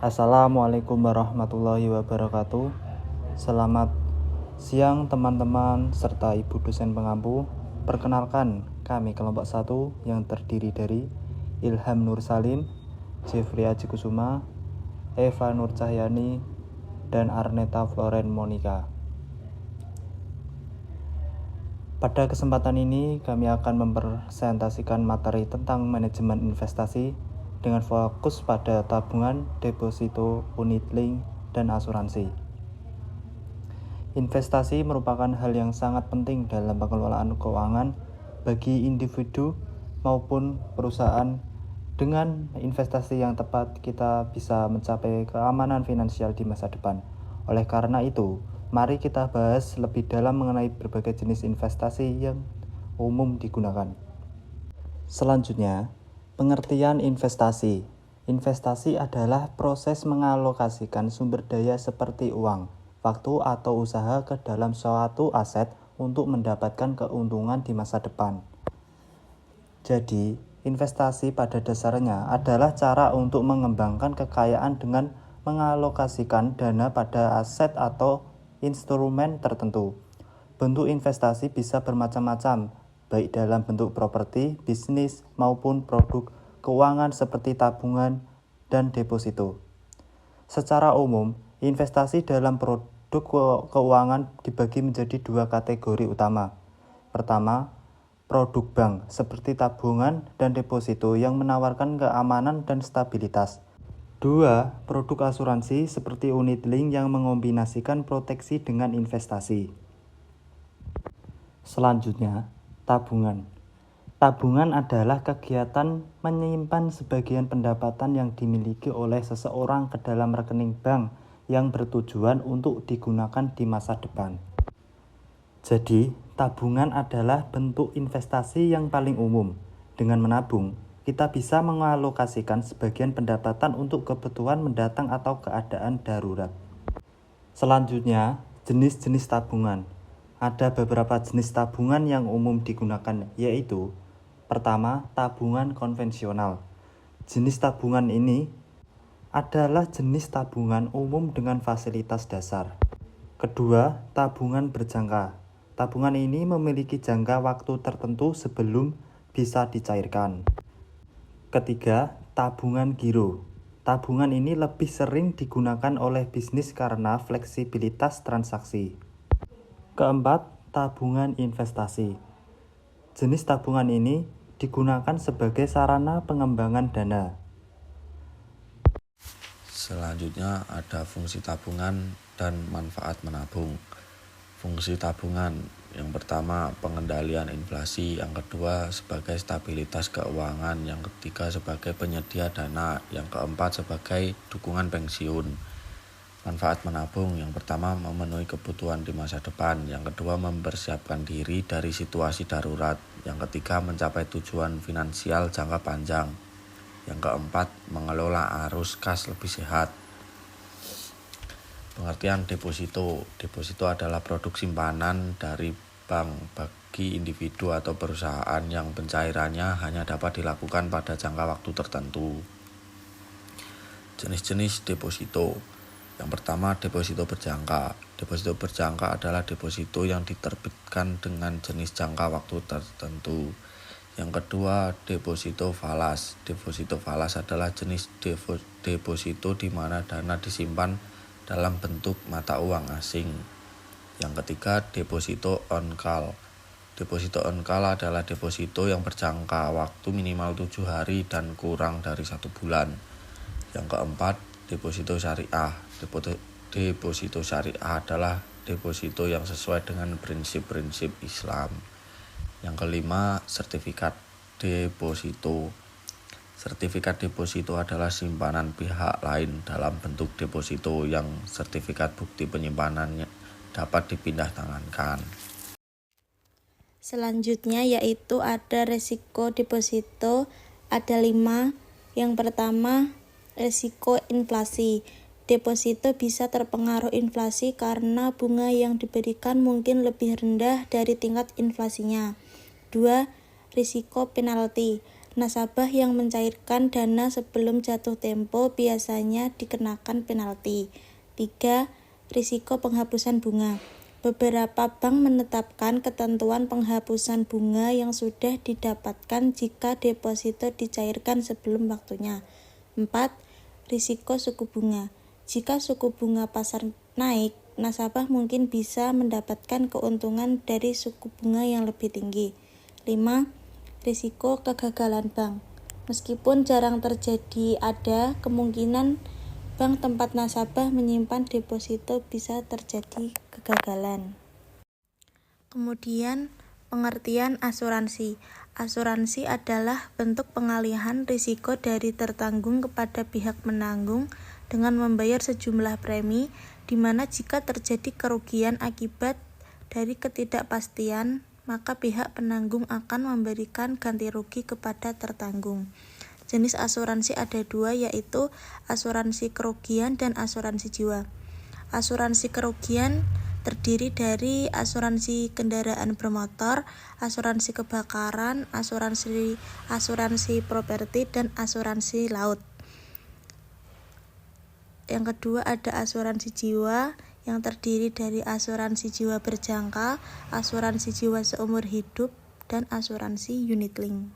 Assalamualaikum warahmatullahi wabarakatuh. Selamat siang teman-teman serta ibu dosen pengampu. Perkenalkan, kami kelompok 1 yang terdiri dari Ilham Nur Salim, Jeffrey Aji Kusuma, Eva Nur Cahyani, dan Arneta Floren Monica. Pada kesempatan ini kami akan mempresentasikan materi tentang manajemen investasi dengan fokus pada tabungan, deposito, unit link, dan asuransi. Investasi merupakan hal yang sangat penting dalam pengelolaan keuangan bagi individu maupun perusahaan. Dengan investasi yang tepat, kita bisa mencapai keamanan finansial di masa depan. Oleh karena itu, mari kita bahas lebih dalam mengenai berbagai jenis investasi yang umum digunakan. Selanjutnya, pengertian investasi. Investasi adalah proses mengalokasikan sumber daya seperti uang, waktu atau usaha ke dalam suatu aset untuk mendapatkan keuntungan di masa depan. Jadi, investasi pada dasarnya adalah cara untuk mengembangkan kekayaan dengan mengalokasikan dana pada aset atau instrumen tertentu. Bentuk investasi bisa bermacam-macam, baik dalam bentuk properti, bisnis, maupun produk keuangan seperti tabungan dan deposito. Secara umum, investasi dalam produk keuangan dibagi menjadi 2 kategori utama. Pertama, produk bank seperti tabungan dan deposito yang menawarkan keamanan dan stabilitas. 2. Produk asuransi seperti unit link yang mengombinasikan proteksi dengan investasi. Selanjutnya, tabungan. Tabungan adalah kegiatan menyimpan sebagian pendapatan yang dimiliki oleh seseorang ke dalam rekening bank yang bertujuan untuk digunakan di masa depan. Jadi, tabungan adalah bentuk investasi yang paling umum. Dengan menabung, kita bisa mengalokasikan sebagian pendapatan untuk kebutuhan mendatang atau keadaan darurat. Selanjutnya, jenis-jenis tabungan. Ada beberapa jenis tabungan yang umum digunakan, yaitu pertama, tabungan konvensional. Jenis tabungan ini adalah jenis tabungan umum dengan fasilitas dasar. Kedua, tabungan berjangka. Tabungan ini memiliki jangka waktu tertentu sebelum bisa dicairkan. Ketiga, tabungan giro. Tabungan ini lebih sering digunakan oleh bisnis karena fleksibilitas transaksi. Keempat, tabungan investasi. Jenis tabungan ini digunakan sebagai sarana pengembangan dana. Selanjutnya ada fungsi tabungan dan manfaat menabung. Fungsi tabungan yang pertama pengendalian inflasi, yang kedua sebagai stabilitas keuangan, yang ketiga sebagai penyedia dana, yang keempat sebagai dukungan pensiun. Manfaat menabung yang pertama memenuhi kebutuhan di masa depan, yang kedua mempersiapkan diri dari situasi darurat, yang ketiga mencapai tujuan finansial jangka panjang, yang keempat mengelola arus kas lebih sehat. Pengertian deposito. Deposito adalah produk simpanan dari bank bagi individu atau perusahaan yang pencairannya hanya dapat dilakukan pada jangka waktu tertentu. Jenis-jenis deposito. Yang pertama, deposito berjangka. Deposito berjangka adalah deposito yang diterbitkan dengan jenis jangka waktu tertentu. Yang kedua, deposito falas. Deposito falas adalah jenis deposito di mana dana disimpan dalam bentuk mata uang asing. Yang ketiga, deposito on call. Deposito on call adalah deposito yang berjangka waktu minimal 7 hari dan kurang dari 1 bulan. Yang keempat, deposito syariah. Deposito syariah adalah deposito yang sesuai dengan prinsip-prinsip Islam. Yang kelima, sertifikat deposito. Sertifikat deposito adalah simpanan pihak lain dalam bentuk deposito yang sertifikat bukti penyimpanannya dapat dipindah tangankan. Selanjutnya yaitu ada resiko deposito, ada 5. Yang pertama, resiko inflasi. Deposito bisa terpengaruh inflasi karena bunga yang diberikan mungkin lebih rendah dari tingkat inflasinya. 2. Risiko penalti. Nasabah yang mencairkan dana sebelum jatuh tempo biasanya dikenakan penalti. 3. Risiko penghapusan bunga. Beberapa bank menetapkan ketentuan penghapusan bunga yang sudah didapatkan jika deposito dicairkan sebelum waktunya. 4. Risiko suku bunga. Jika suku bunga pasar naik, nasabah mungkin bisa mendapatkan keuntungan dari suku bunga yang lebih tinggi. 5. Risiko kegagalan bank. Meskipun jarang terjadi, ada kemungkinan bank tempat nasabah menyimpan deposito bisa terjadi kegagalan. Kemudian, pengertian asuransi. Asuransi adalah bentuk pengalihan risiko dari tertanggung kepada pihak menanggung dengan membayar sejumlah premi, di mana jika terjadi kerugian akibat dari ketidakpastian, maka pihak penanggung akan memberikan ganti rugi kepada tertanggung. Jenis asuransi ada 2, yaitu asuransi kerugian dan asuransi jiwa. Asuransi kerugian terdiri dari asuransi kendaraan bermotor, asuransi kebakaran, asuransi properti, dan asuransi laut. Yang kedua ada asuransi jiwa, yang terdiri dari asuransi jiwa berjangka, asuransi jiwa seumur hidup, dan asuransi unit link.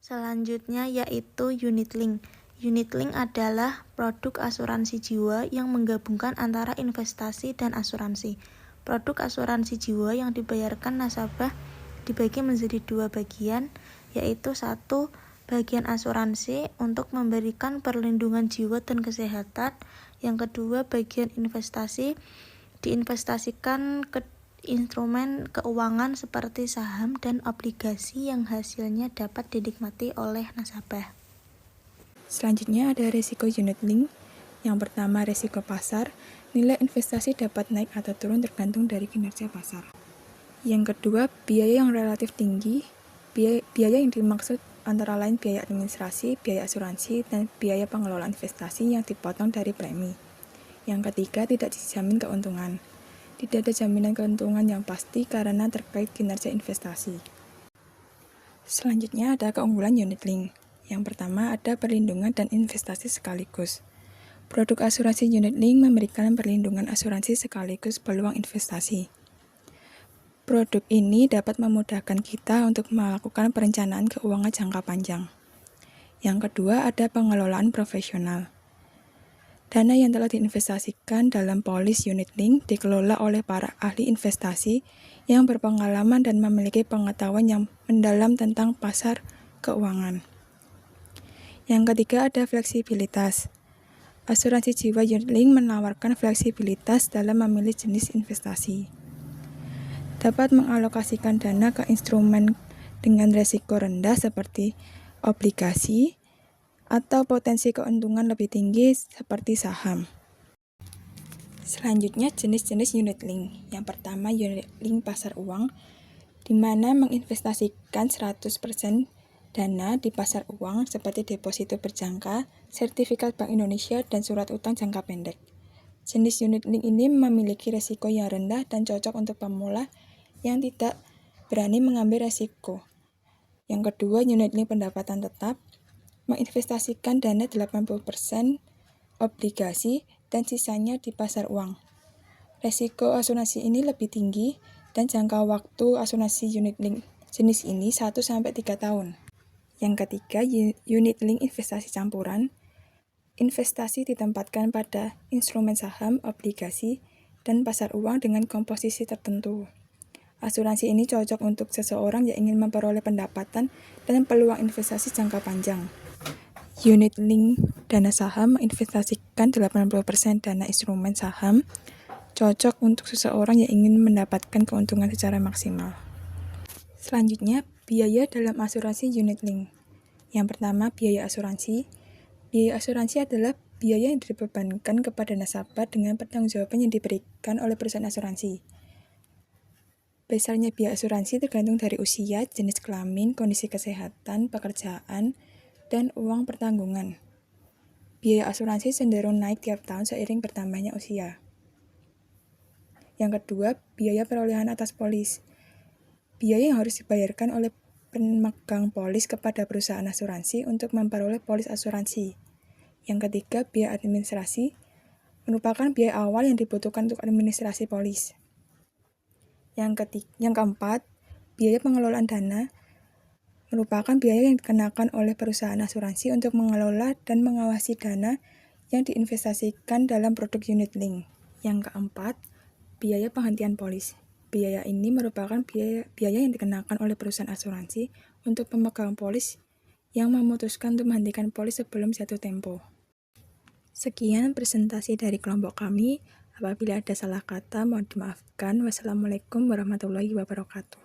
Selanjutnya yaitu unit link. Unit link adalah produk asuransi jiwa yang menggabungkan antara investasi dan asuransi. Produk asuransi jiwa yang dibayarkan nasabah dibagi menjadi 2 bagian, yaitu 1. Bagian asuransi untuk memberikan perlindungan jiwa dan kesehatan. Yang kedua, bagian investasi diinvestasikan ke instrumen keuangan seperti saham dan obligasi yang hasilnya dapat dinikmati oleh nasabah. Selanjutnya ada risiko unit link. Yang pertama risiko pasar, nilai investasi dapat naik atau turun tergantung dari kinerja pasar. Yang kedua, biaya yang relatif tinggi. Biaya yang dimaksud antara lain biaya administrasi, biaya asuransi, dan biaya pengelolaan investasi yang dipotong dari premi. Yang ketiga, tidak dijamin keuntungan. Tidak ada jaminan keuntungan yang pasti karena terkait kinerja investasi. Selanjutnya ada keunggulan unit link. Yang pertama ada perlindungan dan investasi sekaligus. Produk asuransi unit link memberikan perlindungan asuransi sekaligus peluang investasi. Produk ini dapat memudahkan kita untuk melakukan perencanaan keuangan jangka panjang. Yang kedua, ada pengelolaan profesional. Dana yang telah diinvestasikan dalam polis unit link dikelola oleh para ahli investasi yang berpengalaman dan memiliki pengetahuan yang mendalam tentang pasar keuangan. Yang ketiga, ada fleksibilitas. Asuransi jiwa unit link menawarkan fleksibilitas dalam memilih jenis investasi. Dapat mengalokasikan dana ke instrumen dengan risiko rendah seperti obligasi atau potensi keuntungan lebih tinggi seperti saham. Selanjutnya jenis-jenis unit link. Yang pertama unit link pasar uang, di mana menginvestasikan 100% dana di pasar uang seperti deposito berjangka, sertifikat Bank Indonesia, dan surat utang jangka pendek. Jenis unit link ini memiliki risiko yang rendah dan cocok untuk pemula yang tidak berani mengambil risiko. Yang kedua, unit link pendapatan tetap, menginvestasikan dana 80% obligasi dan sisanya di pasar uang. Risiko asuransi ini lebih tinggi dan jangka waktu asuransi unit link jenis ini 1-3 tahun. Yang ketiga, unit link investasi campuran. Investasi ditempatkan pada instrumen saham, obligasi, dan pasar uang dengan komposisi tertentu. Asuransi ini cocok untuk seseorang yang ingin memperoleh pendapatan dan peluang investasi jangka panjang. Unit link dana saham menginvestasikan 80% dana instrumen saham, cocok untuk seseorang yang ingin mendapatkan keuntungan secara maksimal. Selanjutnya, biaya dalam asuransi unit link. Yang pertama, biaya asuransi. Biaya asuransi adalah biaya yang dibebankan kepada nasabah dengan pertanggungjawaban yang diberikan oleh perusahaan asuransi. Besarnya biaya asuransi tergantung dari usia, jenis kelamin, kondisi kesehatan, pekerjaan, dan uang pertanggungan. Biaya asuransi cenderung naik tiap tahun seiring bertambahnya usia. Yang kedua, biaya perolehan atas polis. Biaya yang harus dibayarkan oleh pemegang polis kepada perusahaan asuransi untuk memperoleh polis asuransi. Yang ketiga, biaya administrasi merupakan biaya awal yang dibutuhkan untuk administrasi polis. Yang keempat, biaya pengelolaan dana merupakan biaya yang dikenakan oleh perusahaan asuransi untuk mengelola dan mengawasi dana yang diinvestasikan dalam produk unit link. Yang keempat, biaya penghentian polis. Biaya ini merupakan biaya yang dikenakan oleh perusahaan asuransi untuk pemegang polis yang memutuskan untuk menghentikan polis sebelum jatuh tempo. Sekian presentasi dari kelompok kami. Apabila ada salah kata, mohon dimaafkan. Wassalamualaikum warahmatullahi wabarakatuh.